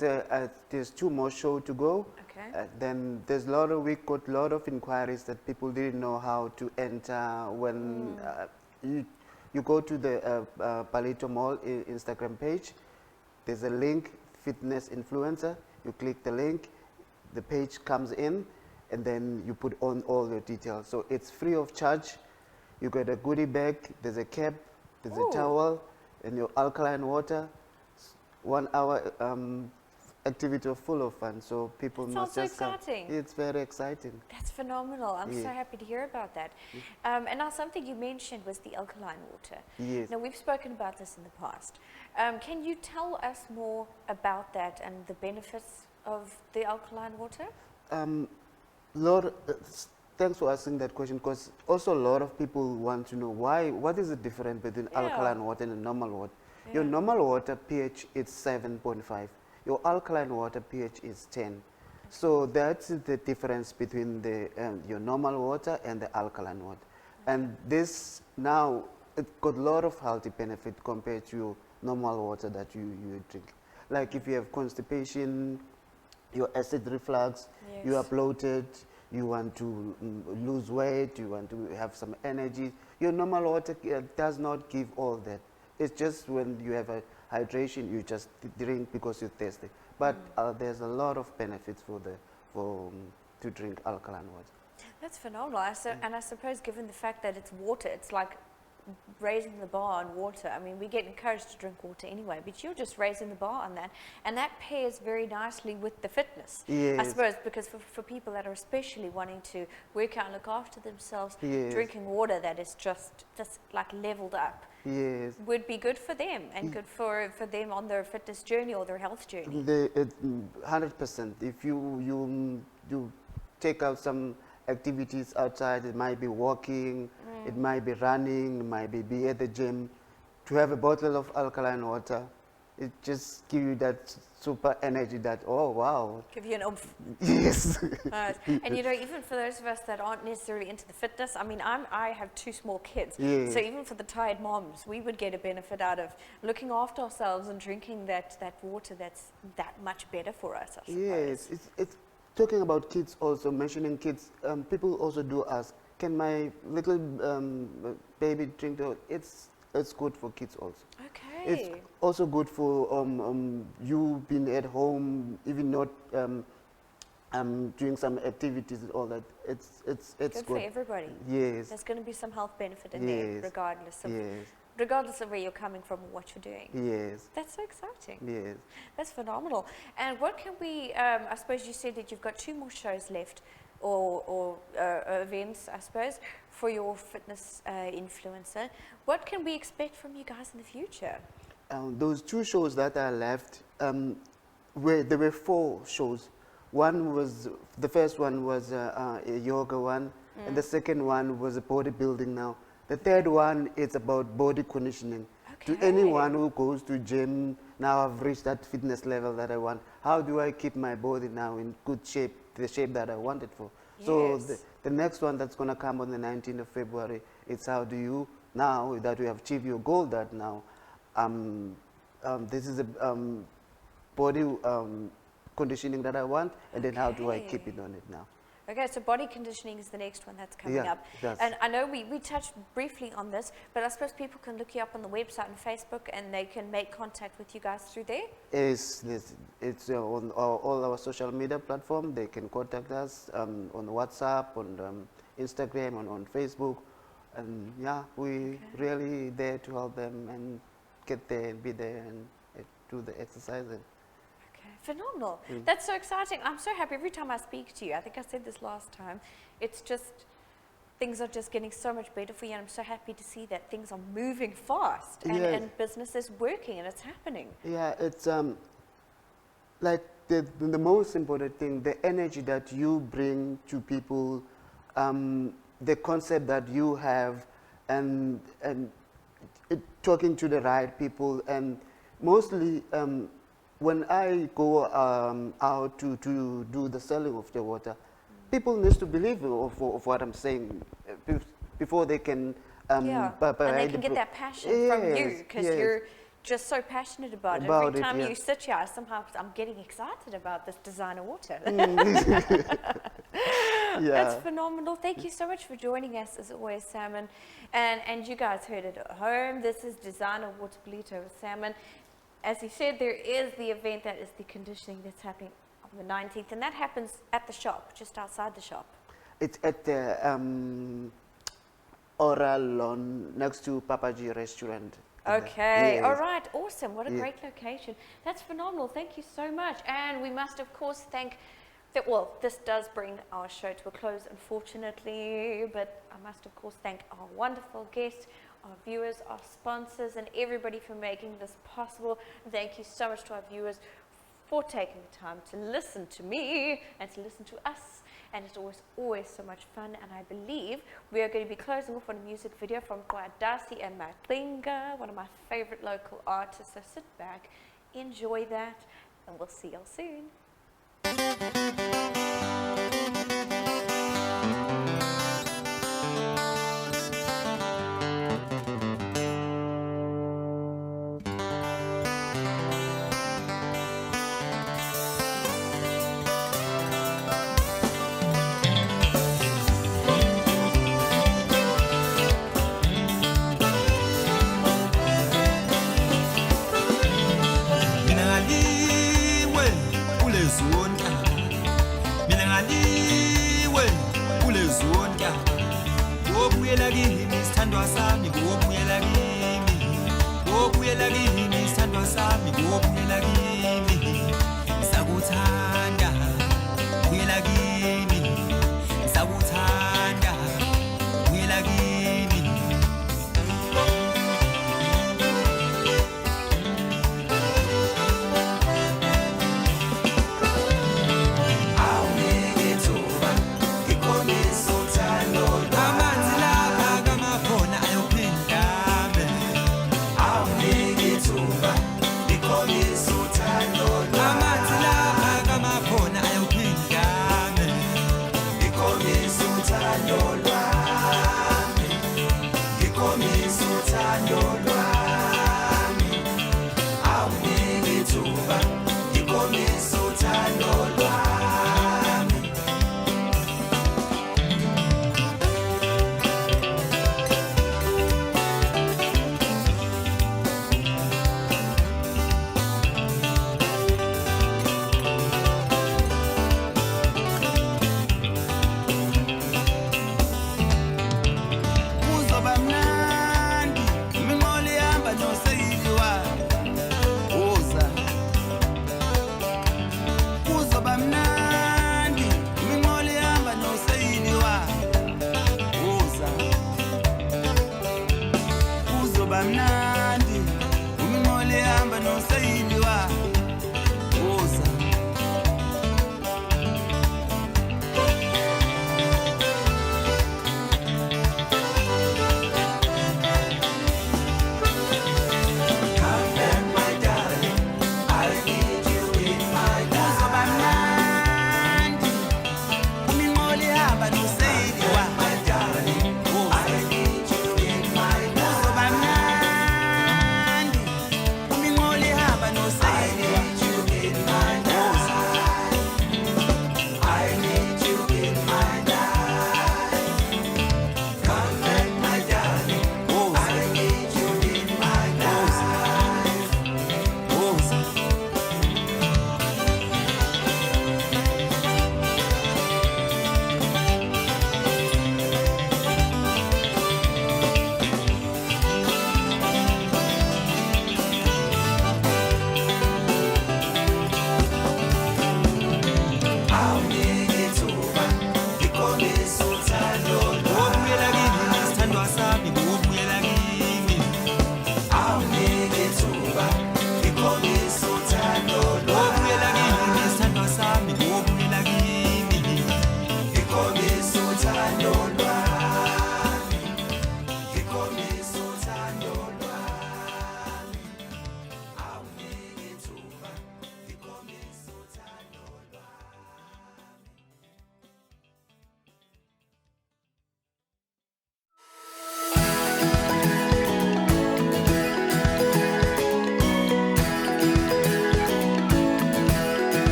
Speaker 18: there's 2 more shows to go.
Speaker 6: Okay.
Speaker 18: Then there's we got a lot of inquiries that people didn't know how to enter. When you go to the Ballito Mall Instagram page, there's a link, fitness influencer. You click the link, the page comes in, and then you put on all your details. So it's free of charge. You get a goodie bag, there's a cap, there's a towel, And your alkaline water, 1 hour activity full of fun. So people
Speaker 1: That
Speaker 18: must
Speaker 1: sounds
Speaker 18: just
Speaker 1: so
Speaker 18: come.
Speaker 1: exciting.
Speaker 18: It's very exciting.
Speaker 1: That's phenomenal. I'm so
Speaker 18: Yeah.
Speaker 1: happy to hear about that. And now something you mentioned was the alkaline water.
Speaker 18: Yes.
Speaker 1: Now we've spoken about this in the past. Can you tell us more about that and the benefits of the alkaline water?
Speaker 18: Lord, thanks for asking that question, because also a lot of people want to know what is the difference between alkaline water and normal water. Your normal water pH is 7.5. Your alkaline water pH is 10. So that's the difference between your normal water and the alkaline water. And this now, it got a lot of healthy benefit compared to your normal water that you drink. Like if you have constipation, your acid reflux, you are bloated, you want to lose weight, you want to have some energy. Your normal water does not give all that. It's just when you have a hydration, you just drink because you're thirsty. But there's a lot of benefits to drink alkaline water.
Speaker 1: That's phenomenal. And I suppose given the fact that it's water, it's like raising the bar on water. I mean, we get encouraged to drink water anyway, but you're just raising the bar on that. And that pairs very nicely with the fitness, I suppose, because for people that are especially wanting to work out and look after themselves, drinking water that is just like leveled up would be good for them and good for them on their fitness journey or their health journey.
Speaker 18: 100%. If you take out some activities outside, it might be walking, it might be running, it might be at the gym, to have a bottle of alkaline water, it just gives you that super energy that, oh wow.
Speaker 1: Give you an oomph.
Speaker 18: Yes.
Speaker 1: And you know, even for those of us that aren't necessarily into the fitness, I mean, I have 2 small kids.
Speaker 18: Yes.
Speaker 1: So even for the tired moms, we would get a benefit out of looking after ourselves and drinking that water that's that much better for us, I suppose.
Speaker 18: Yes, it's talking about kids also, mentioning kids, people also do ask, can my little baby drink the, it's good for kids also.
Speaker 1: Okay.
Speaker 18: It's also good for you being at home, even not doing some activities and all that. It's
Speaker 1: good for everybody.
Speaker 18: Yes.
Speaker 1: There's going to be some health benefit in there, regardless of where you're coming from or what you're doing.
Speaker 18: Yes.
Speaker 1: That's so exciting.
Speaker 18: Yes.
Speaker 1: That's phenomenal. And what can we, I suppose you said that you've got 2 more shows left, or events, I suppose, for your fitness influencer. What can we expect from you guys in the future?
Speaker 18: Those 2 shows that are left, there were 4 shows. The first one was a yoga one, and the second one was a bodybuilding now. The third one is about body conditioning. To anyone who goes to gym, now I've reached that fitness level that I want. How do I keep my body now in good shape, the shape that I want it for?
Speaker 1: Yes.
Speaker 18: So the next one that's going to come on the 19th of February, it's how do you, now that you have achieved your goal that now, this is a body conditioning that I want, and then how do I keep it on it now?
Speaker 1: Okay, so body conditioning is the next one that's coming up. And I know we touched briefly on this, but I suppose people can look you up on the website and Facebook, and they can make contact with you guys through there?
Speaker 18: It's on all our social media platforms. They can contact us on WhatsApp, on Instagram, on Facebook. And yeah, we really there to help them and get there and be there and do the exercising.
Speaker 1: Phenomenal. That's so exciting. I'm so happy every time I speak to you. I think I said this last time. It's just, things are just getting so much better for you, and I'm so happy to see that things are moving fast and business is working and it's happening.
Speaker 18: Yeah, it's like the most important thing, the energy that you bring to people, the concept that you have, and talking to the right people, and mostly when I go out to do the selling of the water, people need to believe of what I'm saying before they can.
Speaker 1: And they can get that passion from you, because you're just so passionate about it. Every time you sit here, somehow I'm getting excited about this designer water. That's phenomenal. Thank you so much for joining us, as always, Salmon. And you guys heard it at home. This is designer water Ballito with Salmon. As he said, there is the event that is the conditioning that's happening on the 19th, and that happens at the shop, just outside the shop.
Speaker 18: It's at the Oral Lawn next to Papaji restaurant.
Speaker 1: Okay,
Speaker 18: Yes.
Speaker 1: all right, awesome. What a
Speaker 18: Yeah.
Speaker 1: great location. That's phenomenal. Thank you so much. And we must, of course, thank that. Well, this does bring our show to a close, unfortunately, but I must, of course, thank our wonderful guests, our viewers, our sponsors, and everybody for making this possible. Thank you so much to our viewers for taking the time to listen to me and to listen to us. And it's always so much fun. And I believe we are going to be closing off on a music video from Dasi and Matlinga, one of my favorite local artists. So sit back, enjoy that, and we'll see y'all soon.
Speaker 19: Sami, go,